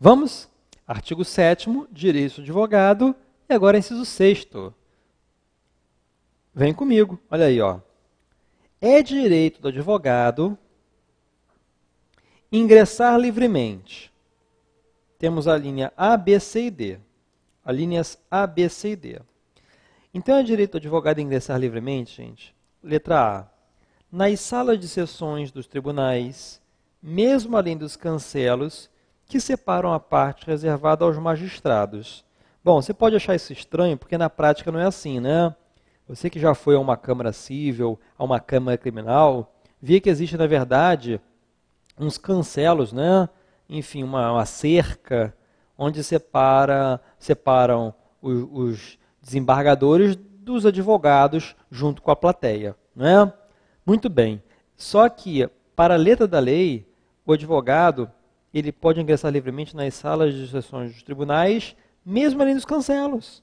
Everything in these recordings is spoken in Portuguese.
Vamos? Artigo 7º, direito do advogado, e agora inciso 6º. Vem comigo, olha aí, ó. É direito do advogado ingressar livremente. Temos a linha A, B, C e D. As linhas A, B, C e D. Então, é direito do advogado ingressar livremente, gente. Letra A. Nas salas de sessões dos tribunais, mesmo além dos cancelos, que separam a parte reservada aos magistrados. Bom, você pode achar isso estranho, porque na prática não é assim, né? Você que já foi a uma câmara civil, a uma câmara criminal, vê que existe, na verdade, uns cancelos, né? Enfim, uma cerca, onde separam os desembargadores dos advogados junto com a plateia, né? Muito bem. Só que, para a letra da lei, o advogado ele pode ingressar livremente nas salas de sessões dos tribunais, mesmo além dos cancelos,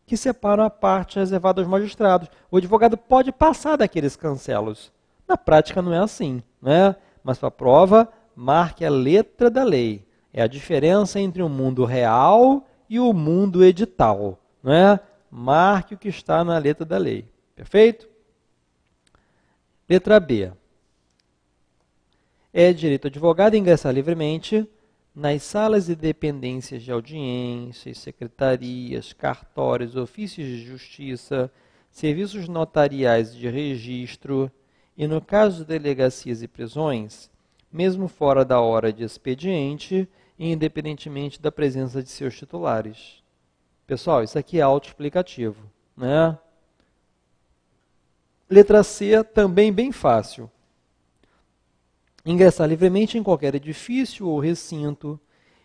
que separam a parte reservada aos magistrados. O advogado pode passar daqueles cancelos. Na prática não é assim, né? Mas para a prova, marque a letra da lei. É a diferença entre o mundo real e o mundo edital, né? Marque o que está na letra da lei. Perfeito? Letra B. É direito do advogado ingressar livremente nas salas e dependências de audiências, secretarias, cartórios, ofícios de justiça, serviços notariais de registro e, no caso de delegacias e prisões, mesmo fora da hora de expediente e independentemente da presença de seus titulares. Pessoal, isso aqui é autoexplicativo, né? Letra C, também bem fácil. Ingressar livremente em qualquer edifício ou recinto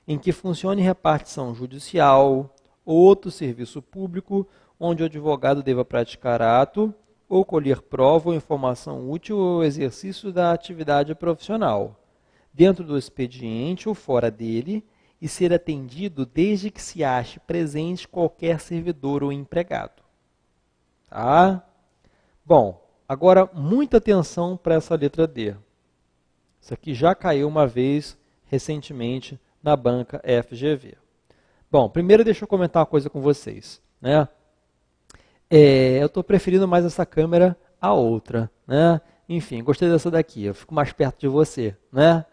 em que funcione repartição judicial ou outro serviço público onde o advogado deva praticar ato ou colher prova ou informação útil ao exercício da atividade profissional, dentro do expediente ou fora dele, e ser atendido desde que se ache presente qualquer servidor ou empregado. Tá? Bom, agora muita atenção para essa letra D. Isso aqui já caiu uma vez recentemente na banca FGV. Bom, primeiro deixa eu comentar uma coisa com vocês, né? Eu estou preferindo mais essa câmera à outra, né? Enfim, gostei dessa daqui, eu fico mais perto de você, né?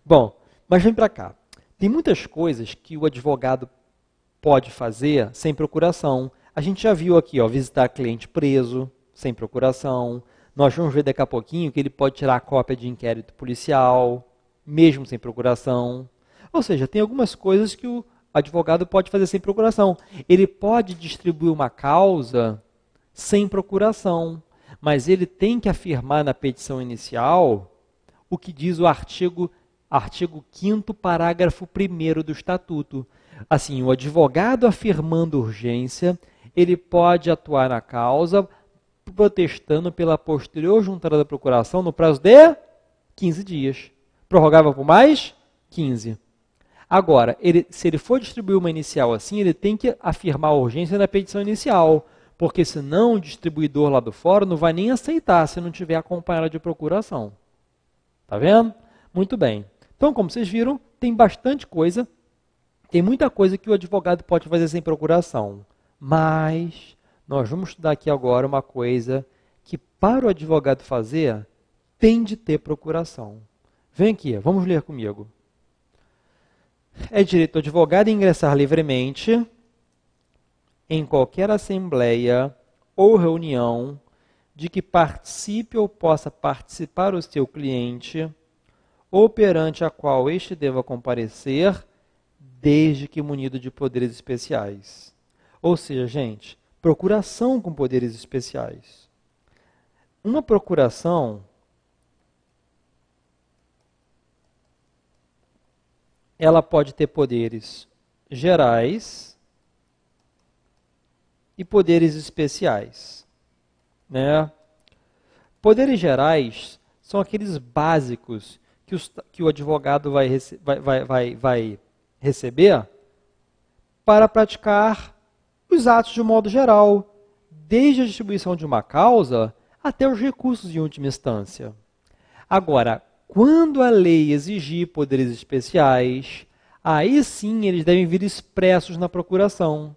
Bom, mas vem para cá. Tem muitas coisas que o advogado pode fazer sem procuração. A gente já viu aqui, ó, visitar cliente preso, sem procuração. Nós vamos ver daqui a pouquinho que ele pode tirar a cópia de inquérito policial, mesmo sem procuração. Ou seja, tem algumas coisas que o advogado pode fazer sem procuração. Ele pode distribuir uma causa sem procuração, mas ele tem que afirmar na petição inicial o que diz o artigo 5º, parágrafo 1º do Estatuto. Assim, o advogado afirmando urgência, ele pode atuar na causa protestando pela posterior juntada da procuração no prazo de 15 dias. Prorrogável por mais 15. Agora, se ele for distribuir uma inicial assim, ele tem que afirmar a urgência na petição inicial, porque senão o distribuidor lá do fora não vai nem aceitar se não tiver acompanhado de procuração. Tá vendo? Muito bem. Então, como vocês viram, tem bastante coisa, tem muita coisa que o advogado pode fazer sem procuração, mas nós vamos estudar aqui agora uma coisa que para o advogado fazer tem de ter procuração. Vem aqui, vamos ler comigo. É direito do advogado ingressar livremente em qualquer assembleia ou reunião de que participe ou possa participar o seu cliente ou perante a qual este deva comparecer, desde que munido de poderes especiais. Ou seja, gente, procuração com poderes especiais. Uma procuração ela pode ter poderes gerais e poderes especiais, né? Poderes gerais são aqueles básicos que o advogado vai receber para praticar os atos de modo geral, desde a distribuição de uma causa até os recursos em última instância. Agora, quando a lei exigir poderes especiais, aí sim eles devem vir expressos na procuração.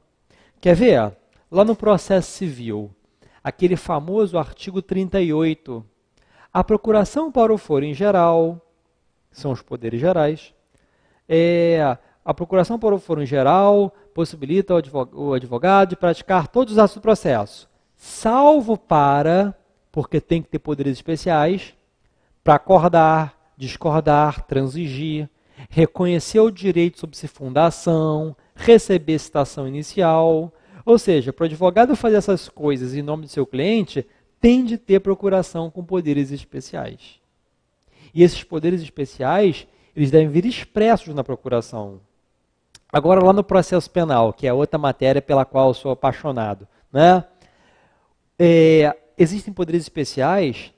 Quer ver? Lá no processo civil, aquele famoso artigo 38, a procuração para o foro em geral, são os poderes gerais, a procuração para o foro em geral possibilita o advogado de praticar todos os atos do processo, salvo para, porque tem que ter poderes especiais, para acordar, discordar, transigir, reconhecer o direito sobre fundação, receber citação inicial. Ou seja, para o advogado fazer essas coisas em nome do seu cliente, tem de ter procuração com poderes especiais. E esses poderes especiais, eles devem vir expressos na procuração. Agora, lá no processo penal, que é outra matéria pela qual eu sou apaixonado, né? Existem poderes especiais,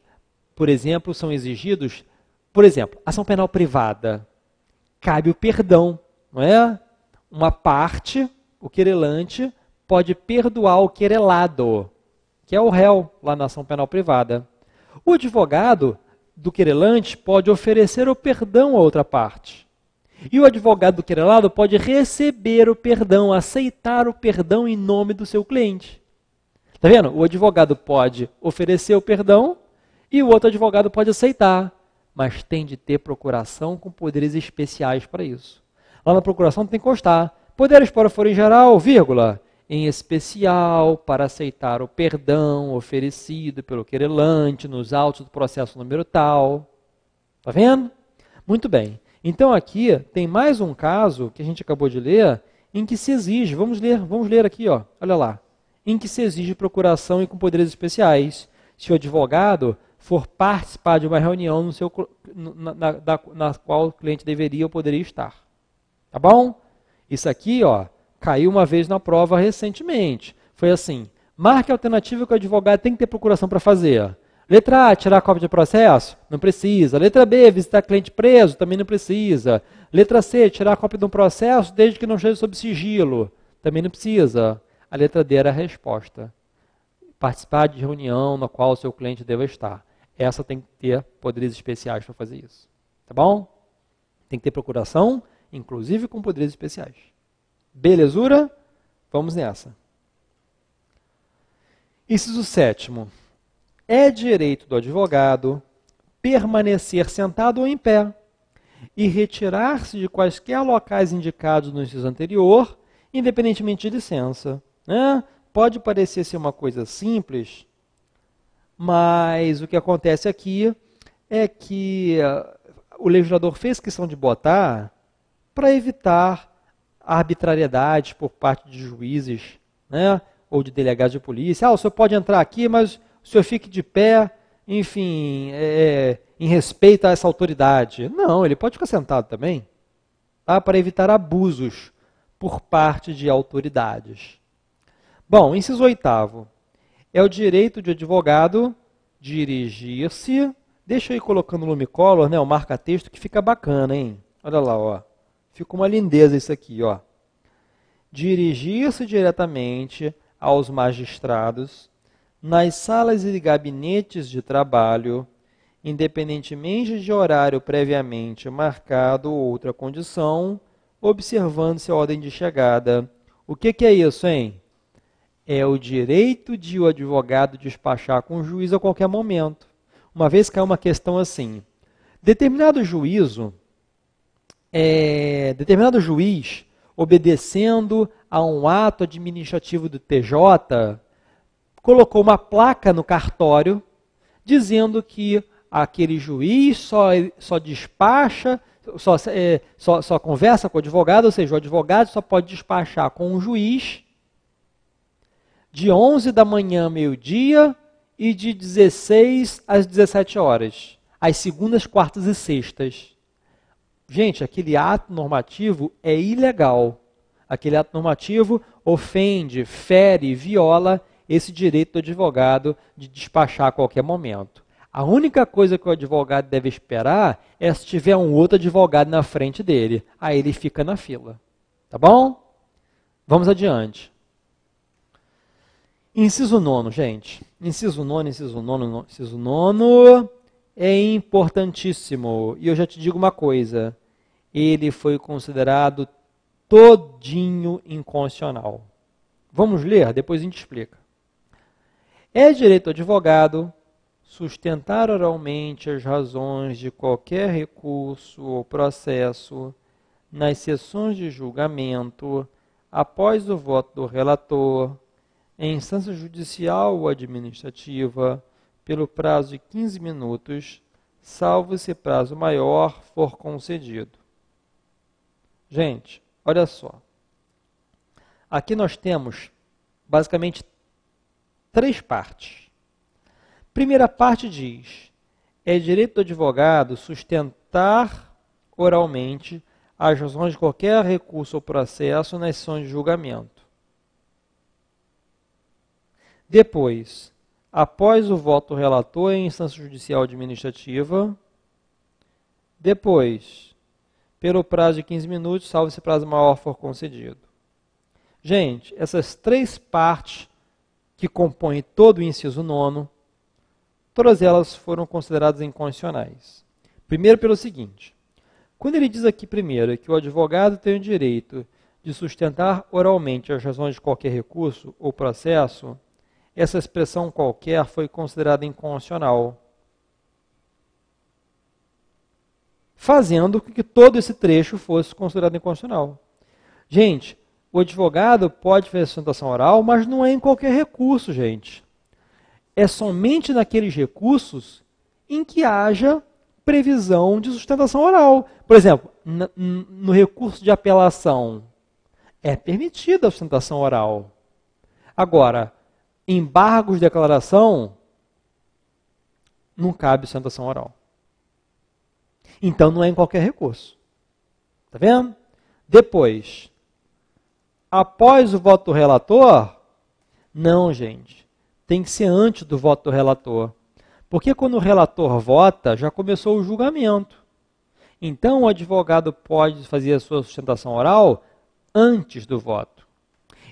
por exemplo, são exigidos, por exemplo, ação penal privada. Cabe o perdão, não é? Uma parte, o querelante, pode perdoar o querelado, que é o réu lá na ação penal privada. O advogado do querelante pode oferecer o perdão à outra parte. E o advogado do querelado pode receber o perdão, aceitar o perdão em nome do seu cliente. Está vendo? O advogado pode oferecer o perdão e o outro advogado pode aceitar, mas tem de ter procuração com poderes especiais para isso. Lá na procuração tem que constar, poderes para o foro em geral, vírgula, em especial para aceitar o perdão oferecido pelo querelante nos autos do processo número tal. Está vendo? Muito bem. Então aqui tem mais um caso que a gente acabou de ler, em que se exige, vamos ler aqui, ó, olha lá, em que se exige procuração e com poderes especiais, se o advogado for participar de uma reunião na qual o cliente deveria ou poderia estar. Tá bom? Isso aqui, ó, caiu uma vez na prova recentemente. Foi assim, marque a alternativa que o advogado tem que ter procuração para fazer. Letra A, tirar cópia de processo? Não precisa. Letra B, visitar cliente preso? Também não precisa. Letra C, tirar cópia de um processo desde que não esteja sob sigilo? Também não precisa. A letra D era a resposta. Participar de reunião na qual o seu cliente deva estar. Essa tem que ter poderes especiais para fazer isso. Tá bom? Tem que ter procuração, inclusive com poderes especiais. Belezura? Vamos nessa. Inciso 7º. É direito do advogado permanecer sentado ou em pé e retirar-se de quaisquer locais indicados no inciso anterior, independentemente de licença. Né? Pode parecer ser uma coisa simples, mas o que acontece aqui é que o legislador fez questão de botar para evitar arbitrariedade por parte de juízes, né? Ou de delegados de polícia. O senhor pode entrar aqui, mas o senhor fique de pé, enfim, em respeito a essa autoridade. Não, ele pode ficar sentado também, tá? Para evitar abusos por parte de autoridades. Bom, inciso 8º. É o direito de advogado dirigir-se. Deixa eu ir colocando no Lumicolor, né, o marca-texto, que fica bacana, hein? Olha lá, ó. Fica uma lindeza isso aqui, ó. Dirigir-se diretamente aos magistrados nas salas e gabinetes de trabalho, independentemente de horário previamente marcado ou outra condição, observando-se a ordem de chegada. O que é isso, hein? É o direito de o advogado despachar com o juiz a qualquer momento. Uma vez caiu uma questão assim, determinado juiz, obedecendo a um ato administrativo do TJ, colocou uma placa no cartório dizendo que aquele juiz só despacha, só conversa com o advogado, ou seja, o advogado só pode despachar com o juiz de 11 da manhã, meio-dia, e de 16 às 17 horas, às segundas, quartas e sextas. Gente, aquele ato normativo é ilegal. Aquele ato normativo ofende, fere, viola esse direito do advogado de despachar a qualquer momento. A única coisa que o advogado deve esperar é se tiver um outro advogado na frente dele. Aí ele fica na fila. Tá bom? Vamos adiante. Inciso 9, gente. Inciso 9 é importantíssimo. E eu já te digo uma coisa. ele foi considerado todinho inconstitucional. Vamos ler? Depois a gente explica. É direito do advogado sustentar oralmente as razões de qualquer recurso ou processo nas sessões de julgamento, após o voto do relator, em instância judicial ou administrativa, pelo prazo de 15 minutos, salvo se prazo maior for concedido. Gente, olha só. Aqui nós temos, basicamente, 3 partes. Primeira parte diz: é direito do advogado sustentar oralmente as razões de qualquer recurso ou processo nas sessões de julgamento. Depois, após o voto do relator em instância judicial administrativa. Depois, pelo prazo de 15 minutos, salvo se prazo maior for concedido. Gente, essas 3 partes que compõem todo o inciso 9, todas elas foram consideradas inconstitucionais. Primeiro pelo seguinte: quando ele diz aqui primeiro que o advogado tem o direito de sustentar oralmente as razões de qualquer recurso ou processo, essa expressão qualquer foi considerada inconstitucional, fazendo com que todo esse trecho fosse considerado inconstitucional. Gente, o advogado pode fazer sustentação oral, mas não é em qualquer recurso, gente. É somente naqueles recursos em que haja previsão de sustentação oral. Por exemplo, no recurso de apelação, é permitida a sustentação oral. Agora, embargos de declaração, não cabe sustentação oral. Então, não é em qualquer recurso. Está vendo? Depois, após o voto do relator, não, gente. Tem que ser antes do voto do relator. Porque quando o relator vota, já começou o julgamento. Então, o advogado pode fazer a sua sustentação oral antes do voto.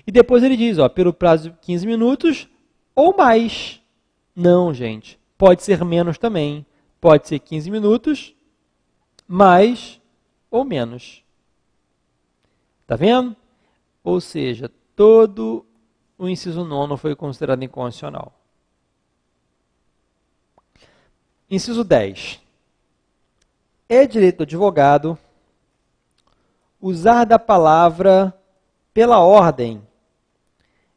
E depois ele diz, pelo prazo de 15 minutos ou mais. Não, gente. Pode ser menos também. Pode ser 15 minutos, mais ou menos. Está vendo? Ou seja, todo o inciso 9 foi considerado inconstitucional. Inciso 10. É direito do advogado usar da palavra pela ordem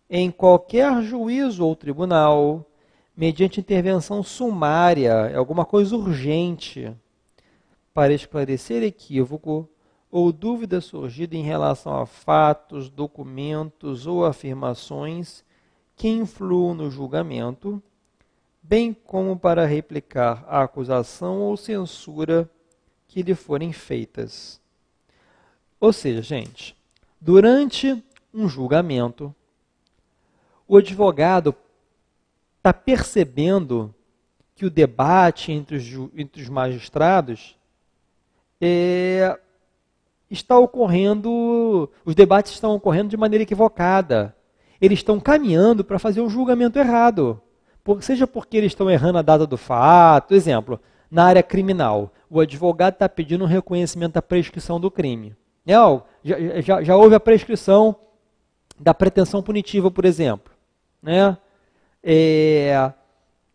em qualquer juízo ou tribunal, mediante intervenção sumária, alguma coisa urgente, para esclarecer equívoco ou dúvida surgida em relação a fatos, documentos ou afirmações que influam no julgamento, bem como para replicar a acusação ou censura que lhe forem feitas. Ou seja, gente, durante um julgamento, o advogado está percebendo que o debate entre os magistrados está ocorrendo, os debates estão ocorrendo de maneira equivocada. Eles estão caminhando para fazer um julgamento errado. Seja porque eles estão errando a data do fato. Exemplo, na área criminal, o advogado está pedindo um reconhecimento da prescrição do crime. Já houve a prescrição da pretensão punitiva, por exemplo. Né?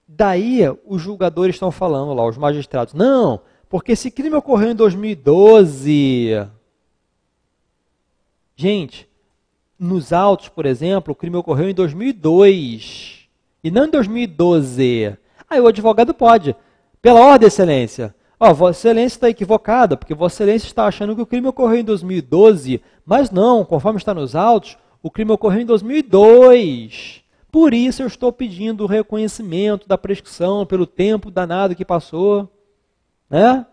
Daí os julgadores estão falando lá, os magistrados, não, porque esse crime ocorreu em 2012. Gente, nos autos, por exemplo, o crime ocorreu em 2002 e não em 2012. Aí o advogado pode, pela ordem, excelência, Vossa Excelência está equivocada, porque Vossa Excelência está achando que o crime ocorreu em 2012, mas não, conforme está nos autos, o crime ocorreu em 2002. Por isso eu estou pedindo o reconhecimento da prescrição pelo tempo danado que passou. Né?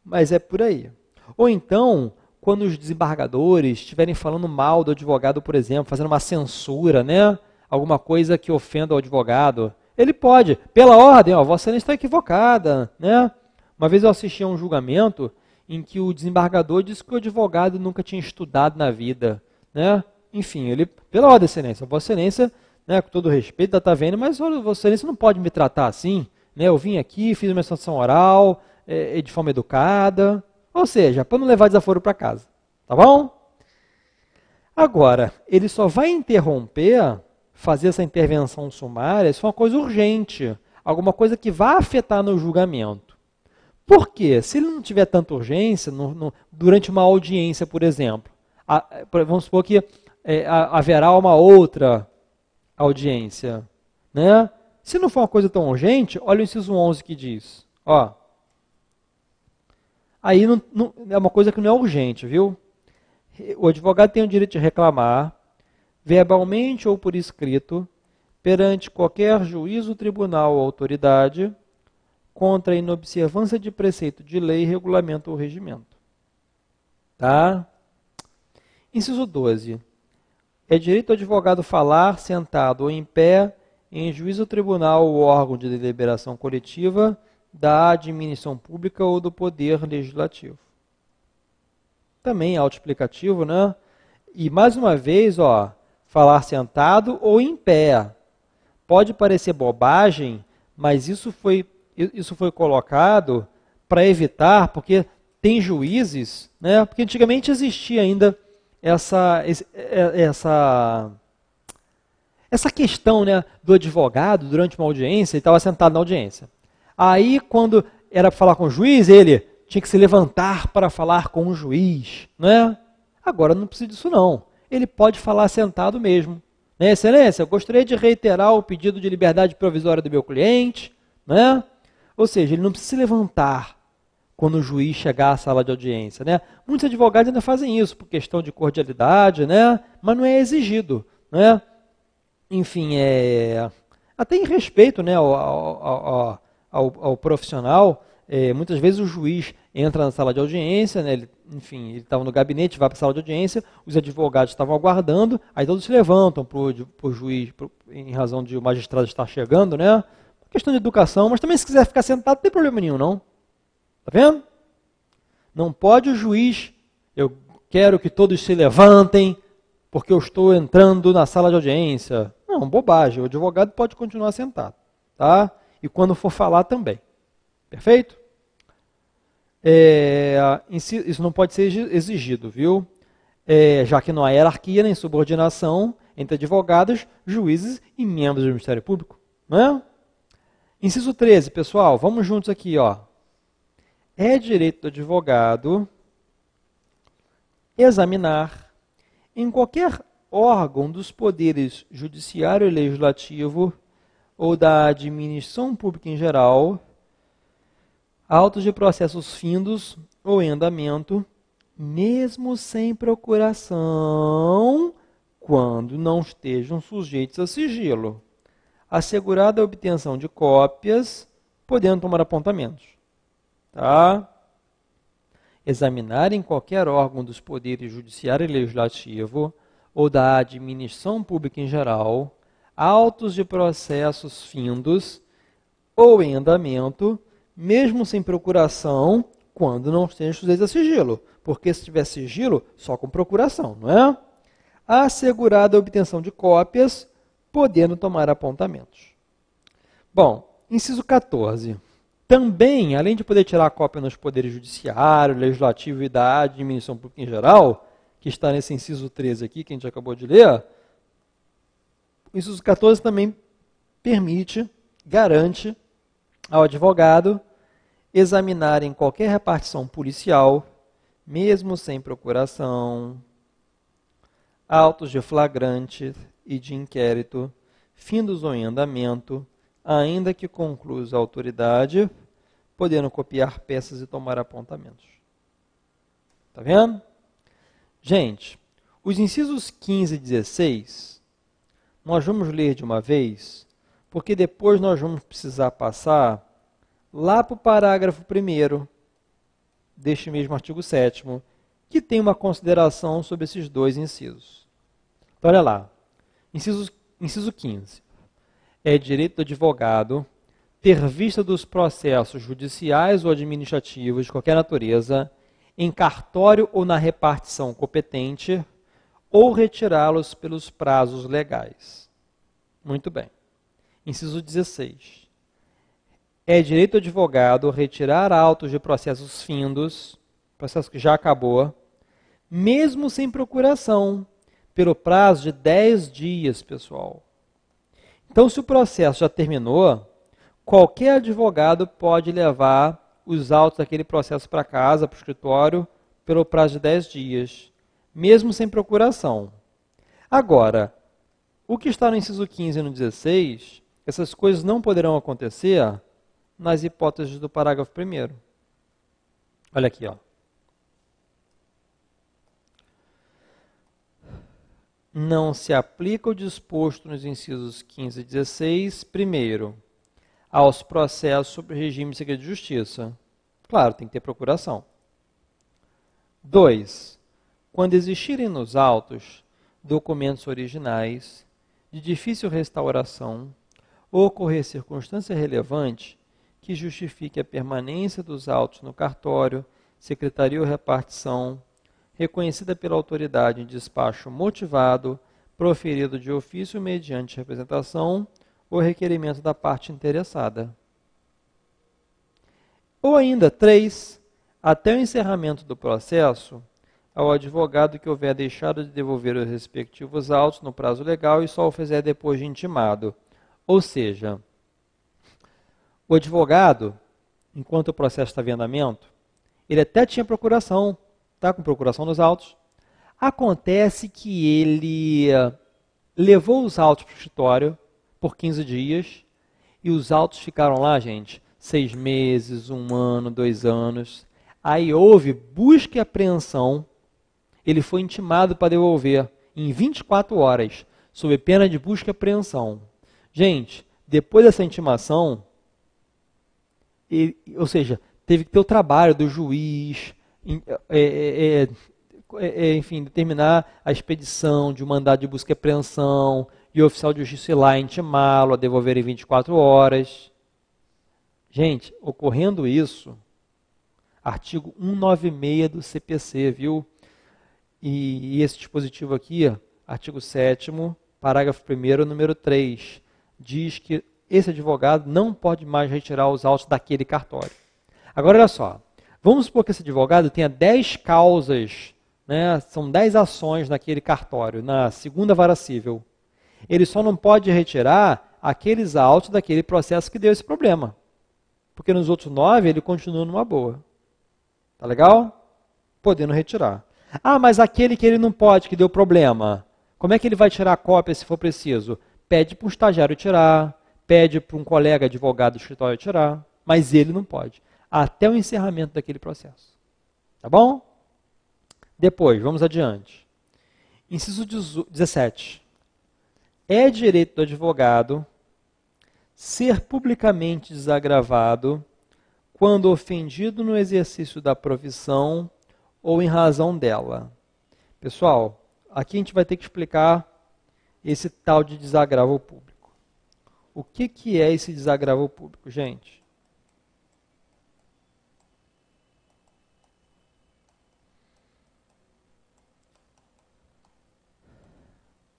Mas é por aí. Ou então, quando os desembargadores estiverem falando mal do advogado, por exemplo, fazendo uma censura, né? Alguma coisa que ofenda o advogado, ele pode, pela ordem, Vossa Excelência está equivocada. Né? Uma vez eu assisti a um julgamento em que o desembargador disse que o advogado nunca tinha estudado na vida. Né? Enfim, ele, pela ordem, Excelência, Vossa Excelência, né, com todo respeito, está vendo, mas olha, Vossa Excelência não pode me tratar assim. Né? Eu vim aqui, fiz uma sessão oral de forma educada. Ou seja, para não levar desaforo para casa. Tá bom? Agora, ele só vai interromper, fazer essa intervenção sumária, se for uma coisa urgente, alguma coisa que vá afetar no julgamento. Por quê? Se ele não tiver tanta urgência, durante uma audiência, por exemplo, vamos supor que haverá uma outra audiência, né? Se não for uma coisa tão urgente, olha o inciso 11 que diz. Ó, aí é uma coisa que não é urgente, viu? O advogado tem o direito de reclamar, verbalmente ou por escrito, perante qualquer juízo, tribunal ou autoridade, contra a inobservância de preceito de lei, regulamento ou regimento. Tá? Inciso 12. É direito do advogado falar, sentado ou em pé, em juízo, tribunal ou órgão de deliberação coletiva da administração pública ou do poder legislativo. Também autoexplicativo, né? E mais uma vez, ó, falar sentado ou em pé. Pode parecer bobagem, mas isso foi colocado para evitar, porque tem juízes, né? Porque antigamente existia ainda essa questão, né, do advogado durante uma audiência, ele estava sentado na audiência. Aí, quando era para falar com o juiz, ele tinha que se levantar para falar com o juiz, né? Agora não precisa disso não. Ele pode falar sentado mesmo. Né, Excelência, eu gostaria de reiterar o pedido de liberdade provisória do meu cliente, né? Ou seja, ele não precisa se levantar quando o juiz chegar à sala de audiência, né? Muitos advogados ainda fazem isso por questão de cordialidade, né? Mas não é exigido, né? Enfim, até em respeito, né, ao profissional. Muitas vezes o juiz entra na sala de audiência, né, ele estava no gabinete, vai para a sala de audiência, os advogados estavam aguardando, aí todos se levantam para o juiz, em razão de o magistrado estar chegando, né? Questão de educação, mas também se quiser ficar sentado, não tem problema nenhum, não. Tá vendo? Não pode o juiz, eu quero que todos se levantem, porque eu estou entrando na sala de audiência. Não, bobagem, o advogado pode continuar sentado, tá? E quando for falar também. Perfeito? Isso não pode ser exigido, viu? Já que não há hierarquia nem subordinação entre advogados, juízes e membros do Ministério Público. Não é? Inciso 13, pessoal, vamos juntos aqui, ó. É direito do advogado examinar em qualquer órgão dos poderes judiciário e legislativo ou da administração pública em geral, autos de processos findos ou em andamento, mesmo sem procuração, quando não estejam sujeitos a sigilo, assegurada a obtenção de cópias, podendo tomar apontamentos. Tá? Examinar em qualquer órgão dos poderes judiciário e legislativo ou da administração pública em geral, autos de processos findos ou em andamento, mesmo sem procuração, quando não estejam sujeitos a sigilo. Porque se tiver sigilo, só com procuração, não é? Assegurada a obtenção de cópias, podendo tomar apontamentos. Bom, inciso 14. Também, além de poder tirar cópia nos poderes judiciário, legislativo e da administração pública em geral, que está nesse inciso 13 aqui, que a gente acabou de ler, o inciso 14 também permite, garante ao advogado examinar em qualquer repartição policial, mesmo sem procuração, autos de flagrante e de inquérito, findos ou em andamento, ainda que conclusa a autoridade, podendo copiar peças e tomar apontamentos. Tá vendo? Gente, os incisos 15 e 16, nós vamos ler de uma vez, porque depois nós vamos precisar passar lá para o parágrafo 1º deste mesmo artigo 7º, que tem uma consideração sobre esses dois incisos. Então, olha lá. Inciso 15. É direito do advogado ter vista dos processos judiciais ou administrativos de qualquer natureza em cartório ou na repartição competente ou retirá-los pelos prazos legais. Muito bem. Inciso 16. É direito do advogado retirar autos de processos findos, processo que já acabou, mesmo sem procuração, pelo prazo de 10 dias, pessoal. Então, se o processo já terminou, qualquer advogado pode levar os autos daquele processo para casa, para o escritório, pelo prazo de 10 dias, mesmo sem procuração. Agora, o que está no inciso 15 e no 16, essas coisas não poderão acontecer nas hipóteses do parágrafo 1º. Olha aqui, ó. Não se aplica o disposto nos incisos 15 e 16, primeiro, aos processos sobre regime de segredo de justiça. Claro, tem que ter procuração. 2. Quando existirem nos autos documentos originais de difícil restauração ou ocorrer circunstância relevante que justifique a permanência dos autos no cartório, secretaria ou repartição, reconhecida pela autoridade em despacho motivado, proferido de ofício mediante representação ou requerimento da parte interessada. Ou ainda, 3. Até o encerramento do processo, ao advogado que houver deixado de devolver os respectivos autos no prazo legal e só o fizer depois de intimado. Ou seja, o advogado, enquanto o processo está em andamento, ele até tinha procuração, está com procuração nos autos. Acontece que ele levou os autos para o escritório por 15 dias e os autos ficaram lá, gente, 6 meses, 1 ano, 2 anos. Aí houve busca e apreensão, ele foi intimado para devolver em 24 horas, sob pena de busca e apreensão. Gente, depois dessa intimação, ou seja, teve que ter o trabalho do juiz, enfim, determinar a expedição de um mandado de busca e apreensão, e o oficial de justiça ir lá intimá-lo a devolver em 24 horas. Gente, ocorrendo isso, artigo 196 do CPC, viu? E esse dispositivo aqui, artigo 7º, parágrafo 1º, número 3, diz que esse advogado não pode mais retirar os autos daquele cartório. Agora, olha só, vamos supor que esse advogado tenha 10 causas, né, são 10 ações naquele cartório, na segunda vara civil. Ele só não pode retirar aqueles autos daquele processo que deu esse problema. Porque nos outros 9 ele continua numa boa. Tá legal? Podendo retirar. Ah, mas aquele que ele não pode, que deu problema, como é que ele vai tirar a cópia se for preciso? Pede para um estagiário tirar, pede para um colega advogado do escritório tirar, mas ele não pode, até o encerramento daquele processo. Tá bom? Depois, vamos adiante. Inciso 17. É direito do advogado ser publicamente desagravado quando ofendido no exercício da profissão ou em razão dela. Pessoal, aqui a gente vai ter que explicar esse tal de desagravo público. O que é esse desagravo público, gente?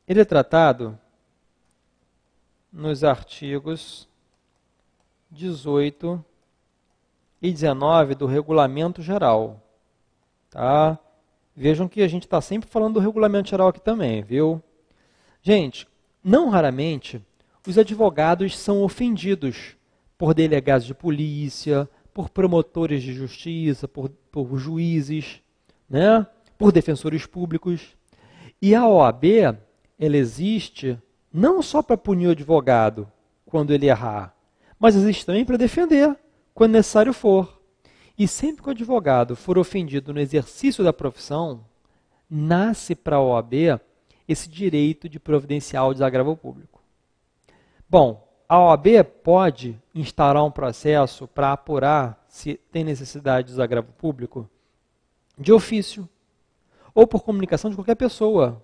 Ele é tratado nos artigos 18 e 19 do Regulamento Geral. Tá? Vejam que a gente está sempre falando do Regulamento Geral aqui também, viu? Gente, não raramente, os advogados são ofendidos por delegados de polícia, por promotores de justiça, por juízes, né? Por defensores públicos. E a OAB, ela existe não só para punir o advogado quando ele errar, mas existe também para defender, quando necessário for. E sempre que o advogado for ofendido no exercício da profissão, nasce para a OAB esse direito de providenciar o desagravo público. Bom, a OAB pode instaurar um processo para apurar se tem necessidade de desagravo público de ofício ou por comunicação de qualquer pessoa.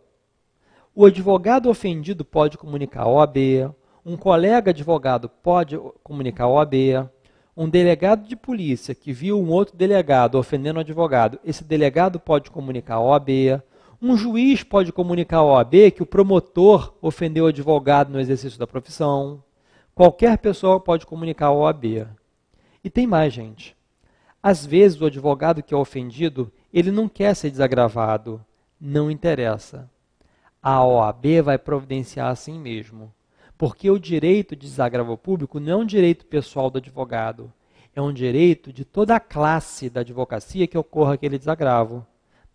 O advogado ofendido pode comunicar à OAB, um colega advogado pode comunicar à OAB, um delegado de polícia que viu um outro delegado ofendendo o advogado, esse delegado pode comunicar à OAB, um juiz pode comunicar à OAB que o promotor ofendeu o advogado no exercício da profissão, qualquer pessoa pode comunicar à OAB. E tem mais, gente. Às vezes o advogado que é ofendido, ele não quer ser desagravado, não interessa. A OAB vai providenciar assim mesmo. Porque o direito de desagravo público não é um direito pessoal do advogado, é um direito de toda a classe da advocacia que ocorra aquele desagravo,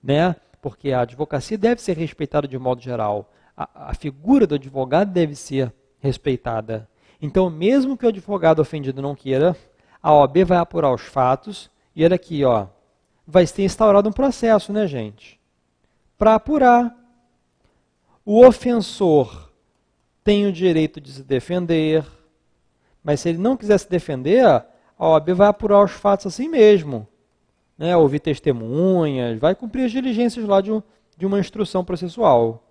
né? Porque a advocacia deve ser respeitada de modo geral. A figura do advogado deve ser respeitada. Então, mesmo que o advogado ofendido não queira, a OAB vai apurar os fatos e olha aqui, ó, vai ser instaurado um processo, né, gente? Para apurar. O ofensor tem o direito de se defender, mas se ele não quiser se defender, a OAB vai apurar os fatos assim mesmo, né? Ouvir testemunhas, vai cumprir as diligências lá de uma instrução processual.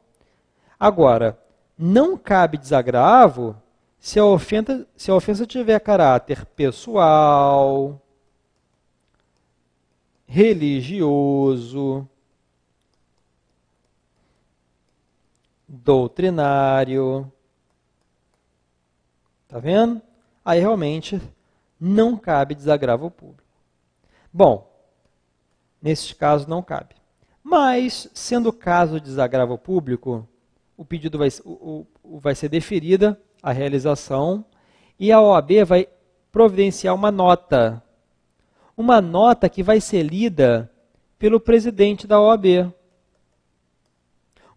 Agora, não cabe desagravo se a ofensa tiver caráter pessoal, religioso, doutrinário. Tá vendo? Aí realmente não cabe desagravo público. Bom, nesses casos não cabe. Mas, sendo o caso de desagravo público, o pedido vai ser deferida a realização e a OAB vai providenciar uma nota. Uma nota que vai ser lida pelo presidente da OAB.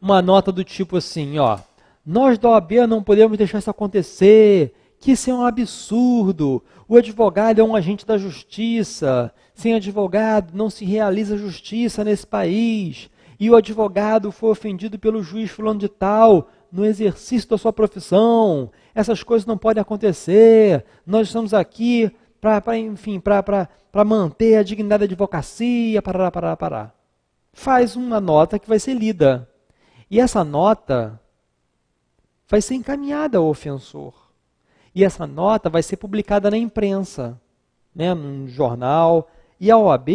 Uma nota do tipo assim, ó, nós da OAB não podemos deixar isso acontecer, que isso é um absurdo, o advogado é um agente da justiça, sem advogado não se realiza justiça nesse país, e o advogado foi ofendido pelo juiz fulano de tal, no exercício da sua profissão, essas coisas não podem acontecer, nós estamos aqui para manter a dignidade da advocacia, parará. Faz uma nota que vai ser lida. E essa nota vai ser encaminhada ao ofensor. E essa nota vai ser publicada na imprensa, né, num jornal. E a OAB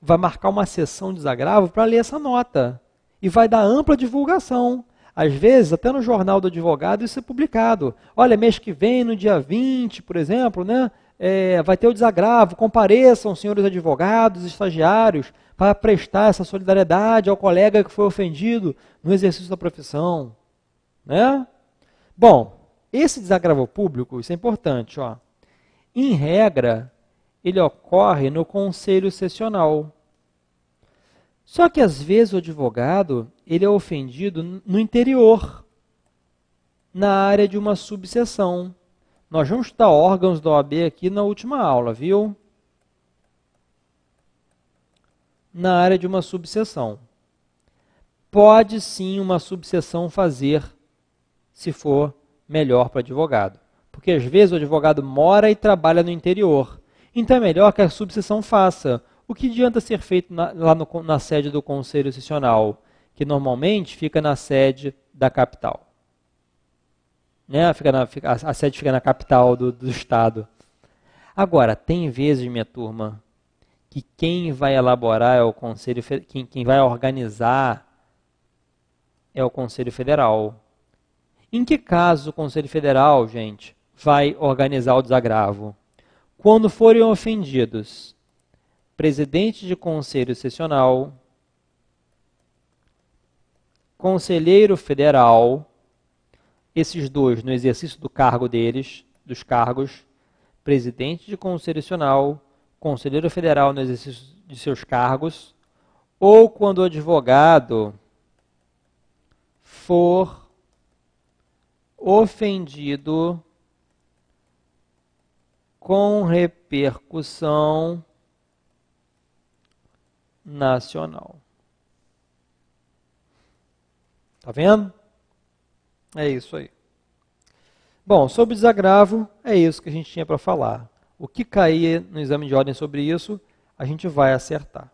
vai marcar uma sessão de desagravo para ler essa nota. E vai dar ampla divulgação. Às vezes, até no jornal do advogado, isso é publicado. Olha, mês que vem, no dia 20, por exemplo, né, vai ter o desagravo. Compareçam, senhores advogados, estagiários, para prestar essa solidariedade ao colega que foi ofendido no exercício da profissão. Né? Bom, esse desagravo público, isso é importante, ó. Em regra, ele ocorre no conselho sessional. Só que às vezes o advogado ele é ofendido no interior, na área de uma subseção. Nós vamos estudar órgãos da OAB aqui na última aula, viu? Na área de uma subseção. Pode sim uma subseção fazer, se for melhor para o advogado. Porque às vezes o advogado mora e trabalha no interior. Então é melhor que a subseção faça. O que adianta ser feito lá na sede do Conselho Sessional, que normalmente fica na sede da capital. Né? A sede fica na capital do estado. Agora, tem vezes, minha turma, que quem vai elaborar é o Conselho, quem vai organizar é o Conselho Federal. Em que caso o Conselho Federal, gente, vai organizar o desagravo? Quando forem ofendidos presidente de conselho sessional, conselheiro federal, esses dois no exercício do cargo deles, dos cargos, presidente de conselho sessional, conselheiro federal no exercício de seus cargos, ou quando o advogado for ofendido com repercussão nacional. Tá vendo? É isso aí. Bom, sobre desagravo, é isso que a gente tinha para falar. O que cair no exame de ordem sobre isso, a gente vai acertar.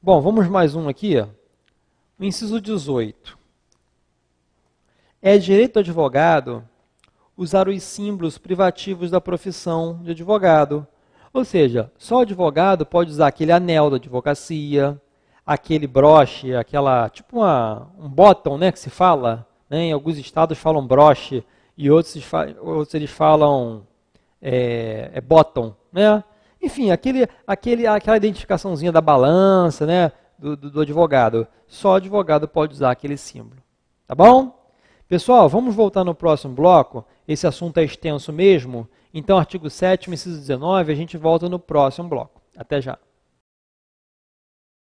Bom, vamos mais um aqui. Ó. O inciso 18. É direito do advogado usar os símbolos privativos da profissão de advogado. Ou seja, só o advogado pode usar aquele anel da advocacia, aquele broche, tipo um bottom, né, que se fala. Né, em alguns estados falam broche e outros eles falam bottom. Né? Enfim, aquela identificaçãozinha da balança, né, do advogado. Só advogado pode usar aquele símbolo. Tá bom? Pessoal, vamos voltar no próximo bloco. Esse assunto é extenso mesmo. Então, artigo 7º, inciso 19, a gente volta no próximo bloco. Até já.